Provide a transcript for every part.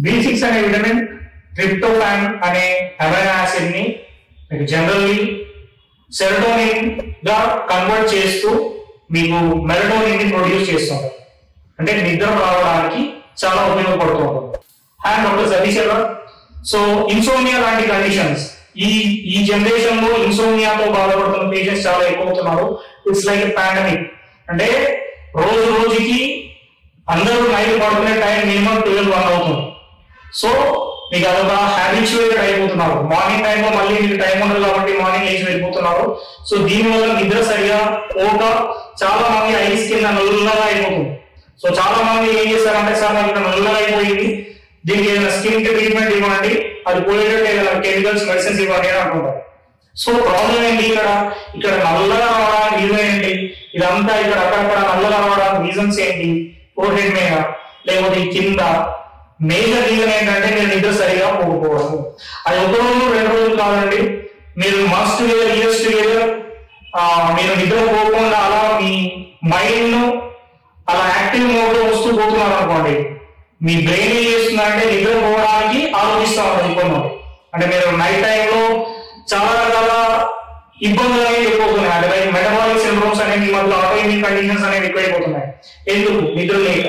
B6 అనే vitamin tryptophan అనే amino acid ని మీకు జనరల్లీ సెరోటోనిన్ గా కన్వర్ట్ చేస్తూ మీకు మెలటోనిన్ ని ప్రొడ్యూస్ చేస్తుంది. అంటే నిద్ర రావడానికి చాలా ఉపయోగపడుతూ ఉంటుంది. అండ్ డాక్టర్ సతీష్ గారు, సో ఇన్సోమియా లాంటి కండిషన్స్ ఈ జనరేషన్ లో ఇన్సోమియాతో బాధపడుతున్న పేషెంట్స్ చాలా ఎక్కువ అవుతున్నారు. It's like pandemic. అంటే రోజుకి అందరూ నైట్ పడుకునే టైం మినిమం 12-1 అవుతుంది. సో మీకు అదొక హ్యాబిచువేటెడ్ అయిపోతున్నారు. మార్నింగ్ టైంలో మళ్ళీ మీకు టైం ఉండదు కాబట్టి మార్నింగ్ లేచి వెళ్ళిపోతున్నారు. సో దీనివల్ల నిద్ర సరిగా పోక చాలా మంది ఐస్ కింద నల్లగా అయిపోతుంది. సో చాలా మంది ఏం చేస్తారంటే సార్ నాకు ఇక్కడ నల్లగా అయిపోయింది, దీనికి ఏదైనా స్కిన్ కి ట్రీట్మెంట్ ఇవ్వండి, అది పోయేటట్టు ఏదైనా కెమికల్స్ మెడిసిన్స్ ఇవ్వండి అని అంటుంటారు. సో ప్రాబ్లం ఏంటి, ఇక్కడ నల్లగా రావడానికి రీజన్ ఏంటి, ఇదంతా ఇక్కడ అక్కడక్కడ నల్లగా రావడానికి రీజన్స్ ఏంటి, ఫోర్ హెడ్ మీద లేకపోతే కింద. మేజర్ రీజన్ ఏంటంటే మీరు నిద్ర సరిగా పోకపోవడం. అది ఒక రోజు 2 రోజులు కాదండి, మీరు మంత్స్ టుగెదర్, ఇయర్స్ టుగెదర్ మీరు నిద్ర పోకుండా అలా మీ మైండ్ ను అలా యాక్టివ్ మోడ్ లో వస్తూ పోతున్నారు అనుకోండి, మీ బ్రెయిన్ ఏం చేస్తుందంటే నిద్ర పోవడానికి ఆలోచిస్తూ ఉంటుంది కొంతమంది. అంటే మీరు నైట్ టైంలో చాలా రకాల ఇబ్బందులు అనేవి ఎక్కువవుతున్నాయి. అంటే లైక్ మెటబాలిక్ సిండ్రోమ్స్ అనేవి, మళ్ళీ ఆటోఇమ్యూన్ కండిషన్స్ అనేవి ఎక్కువైపోతున్నాయి. ఎందుకు? నిద్ర లేక.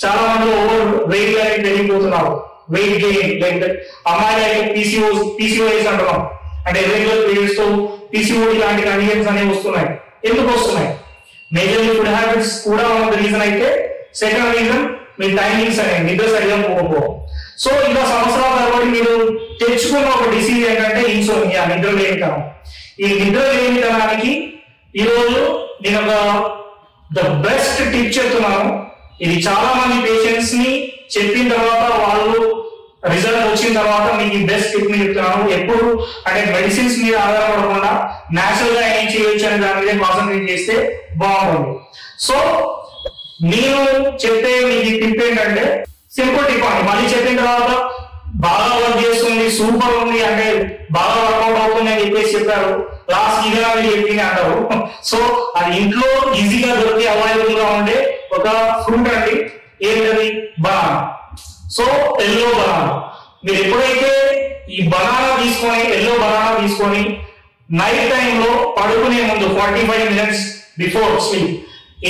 చాలా మంది ఓవర్ వెయిట్ అనేది పెరిగిపోతున్నారు. వెయిట్ గెయిన్, లైక్ అమ్మాయిలు అయితే పీసీఓఎస్ అంటున్నాం, అంటే ఇర్రెగ్యులర్ పీరియడ్స్ తో పీసీఓడి లాంటి కండిషన్స్ అనేవి వస్తున్నాయి. ఎందుకు వస్తున్నాయి? మేజర్లీ ఫుడ్ హ్యాబిట్స్ కూడా ఉన్న రీజన్ అయితే, సెకండ్ రీజన్ మీ టైమింగ్స్ అనేవి నిద్ర సరిగా పోకపోవడం. సో ఇంకా సంవత్సరాల తరబడి మీరు తెచ్చుకున్న ఒక డిసీజ్ ఏంటంటే ఇన్సోమియా, నిద్ర లేనితనం. ఈ నిద్ర లేనితనానికి ఈరోజు నేను ఒక ద బెస్ట్ టిప్ చెప్తున్నాను. ఇది చాలా మంది పేషెంట్స్ ని చెప్పిన తర్వాత వాళ్ళు రిజల్ట్ వచ్చిన తర్వాత మీకు బెస్ట్ టిప్ ని చెప్తున్నాను. ఎప్పుడు అంటే మెడిసిన్స్ మీద ఆధారపడకుండా నేచురల్ గా ఏం చేయొచ్చు అనే దాని మీద కాన్సన్ట్రేట్ చేస్తే బాగుంటుంది. సో నేను చెప్పే మీకు టిప్ ఏంటంటే సింపుల్ టిప్ అండి. మళ్ళీ చెప్పిన తర్వాత బాగా వర్క్ చేస్తుంది, సూపర్ ఉంది, అంటే బాగా వర్కౌట్ అవుతుంది అని చెప్పేసి చెప్పారు, లాస్ట్ ఇదే చెప్పింది అంటారు. సో అది ఇంట్లో ఈజీగా దొరికి అవైలబుల్ గా ఉండే ఒక ఫ్రూట్ అండి. ఏంటది? బనానా. So yellow banana. మీరు ఎప్పుడైతే ఈ బనానా తీసుకొని, ఎల్లో బనానా తీసుకొని నైట్ టైంలో పడుకునే ముందు 45 minutes బిఫోర్ స్లీప్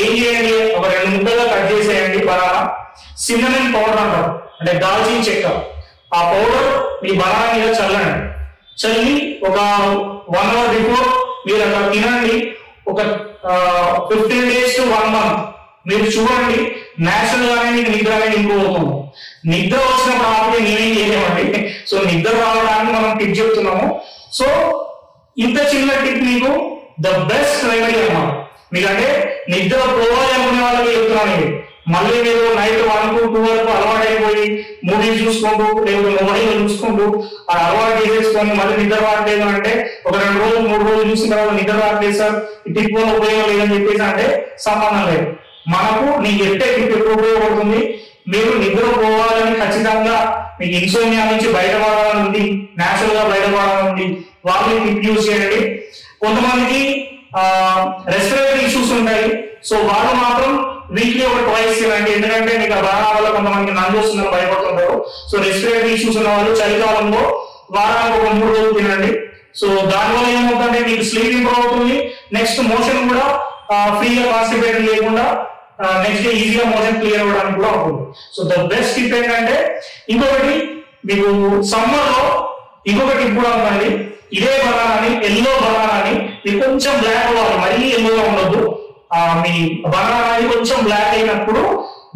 ఏం చేయండి, ఒక 2 ముక్కలుగా కట్ చేసేయండి బనానా. సిన్నమన్ పౌడర్ అంటారు, అంటే దాల్చిన చెక్క. ఆ పౌడర్ మీ బనానా మీద చల్లండి. చల్లి ఒక 1 hour బిఫోర్ మీరు అట్లా తినండి. ఒక 15 days to 1 month మీరు చూడండి, నేచురల్ గానే మీకు నిద్ర అనేది ఇంప్రూవ్ అవుతుంది. నిద్ర వచ్చినప్పుడు ఆపి నేనేం చేయలేమండి. సో నిద్ర రావడానికి మనం టిప్ చెప్తున్నాము. సో ఇంత చిన్న టిప్ మీకు ద బెస్ట్ రెమెడీ అన్నమాట. మీకంటే నిద్ర పోవాలి అనుకునే వాళ్ళకి చెప్తున్నాను ఇది. మళ్ళీ మీరు నైట్ 1 to 2 వరకు అలవాటు అయిపోయి మూవీ చూసుకుంటూ లేకపోతే మొబైల్ చూసుకుంటూ ఆ అలవాటు చేసేసుకొని మళ్ళీ నిద్ర రావట్లేదు అంటే, ఒక 2 రోజులు 3 రోజులు చూసిన తర్వాత నిద్ర రావట్లేదు సార్, ఈ టిప్ వల్ల ఉపయోగం లేదని చెప్పేసి అంటే సంబంధం లేదు. మనకు నీకు ఎట్టే టిప్ ఎక్కువ ఉపయోగపడుతుంది. మీరు నిద్ర పోవాలని ఖచ్చితంగా మీకు ఇన్సోమియా నుంచి బయటపడాలని, నేచురల్ గా బయటపడాలని వాళ్ళు టిప్ యూజ్ చేయండి. కొంతమందికి రెస్పిరేటరీ ఇష్యూస్ ఉంటాయి. సో వాళ్ళు మాత్రం వీక్లీ ఒక 2 తినండి. ఎందుకంటే మీకు బనానా వల్ల కొంతమందికి నంది వస్తుందని భయపడుతుంటారు. సో రెస్పిరేటరీ ఇష్యూస్ ఉన్న వాళ్ళు చలికాలంలో వారానికి ఒక 3 రోజులు తినండి. సో దానివల్ల ఏమవుతుందంటే మీకు స్లీప్ ఇంప్రూవ్ అవుతుంది. నెక్స్ట్ మోషన్ కూడా ఫ్రీగా కాన్స్టిపేటెడ్ లేకుండా నెక్స్ట్ డే ఈజీగా మోషన్ క్లియర్ అవ్వడానికి కూడా ఉంటుంది. సో ద బెస్ట్ టిప్ ఏంటంటే, ఇంకొకటి మీకు సమ్మర్ లో ఇంకొక టిప్ కూడా ఉందండి. ఇదే బనానాని, ఎల్లో బనానాని మీకు కొంచెం బ్లాక్ అవ్వాలి, మరీ ఎల్లోగా ఉండొద్దు. మీ బనానా కొంచెం బ్లాక్ అయినప్పుడు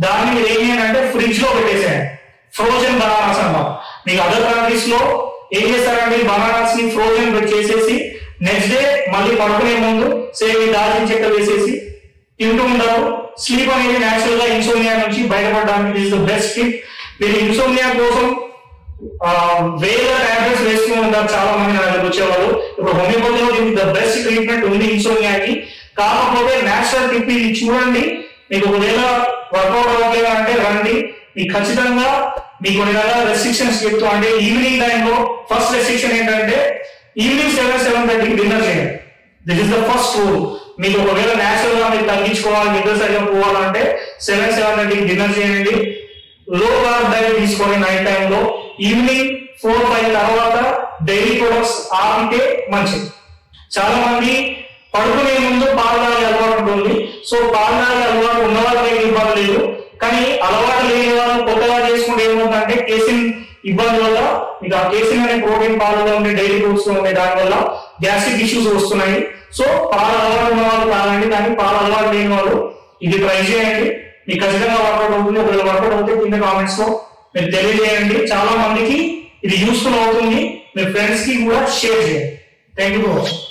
దాన్ని మీరు ఏం చేయాలంటే ఫ్రిడ్జ్ లో పెట్టేసేయండి. ఫ్రోజన్ బనానాస్ అన్నమాట. మీకు అదర్ కంట్రీస్ లో ఏం చేస్తారంటే బనానాస్ ని ఫ్రోజన్ చేసేసి నెక్స్ట్ డే మళ్ళీ పడుకునే ముందు సేమ్ దాల్చిన చెక్క వేసేసి తింటూ ఉంటారు. స్లీప్ అనేది నేచురల్ గా ఇన్సోమియా నుంచి బయటపడడానికి ఇస్ ద బెస్ట్ టిప్. మీరు ఇన్సోమియా కోసం వేరే టాబ్లెట్స్ వేస్తూ ఉంటారు చాలా మంది నా దగ్గర వచ్చేవాళ్ళు. ఇప్పుడు హోమియోపతిలో దీనికి ద బెస్ట్ ట్రీట్మెంట్ ఉంది ఇన్సోమియాకి. కాకపోతే నేచురల్ టిప్ ఇది చూడండి. మీకు ఒకవేళ వర్కౌట్ అవ్వట్లేదు అంటే రండి, మీకు ఖచ్చితంగా మీకు రెస్ట్రిక్షన్స్ చెప్తూ, అంటే ఈవినింగ్ టైంలో ఫస్ట్ రెస్ట్రిక్షన్ ఏంటంటే ఈవినింగ్ 7-7:30 డిన్నర్ చేయండి. This is the first rule. మీకు ఒకవేళ నేచురల్ గా మీరు తగ్గించుకోవాలి, నిద్ర సరిగా పోవాలంటే 7-7:30 డిన్నర్ చేయండి. లో కార్బ్ డైట్ తీసుకొని నైట్ టైంలో ఈవినింగ్ 4-5 తర్వాత డైరీ ప్రొడక్ట్స్ ఆపితే మంచిది. చాలా మంది పడుకునే ముందు పాలు తాగే అలవాటు ఉంటుంది. సో పాలు తాగే అలవాటు ఉన్న వాళ్ళకి ఇబ్బంది లేదు, కానీ అలవాటు లేని వాళ్ళు కొత్తగా చేసుకుంటే ఏమవుతుందంటే కేసిన్ ఇబ్బంది వల్ల మీకు ఆ కేసిన్ అనే ప్రోటీన్ పాలలో ఉండే డైరీ ఫ్రూట్స్ లో ఉండే దాని వల్ల గ్యాస్ట్రిక్ ఇష్యూస్ వస్తున్నాయి. సో పాలు అలవాటు ఉన్న వాళ్ళు తాగండి, కానీ పాలు అలవాటు లేని వాళ్ళు ఇది ట్రై చేయండి, మీకు ఖచ్చితంగా వర్కౌట్ అవుతుంది. ఒకవేళ వర్కౌట్ అవుతే కింద కామెంట్స్ లో మీరు తెలియజేయండి. చాలా మందికి ఇది యూస్ఫుల్ అవుతుంది, మీ ఫ్రెండ్స్ కి కూడా షేర్ చేయండి. Thank you for watching.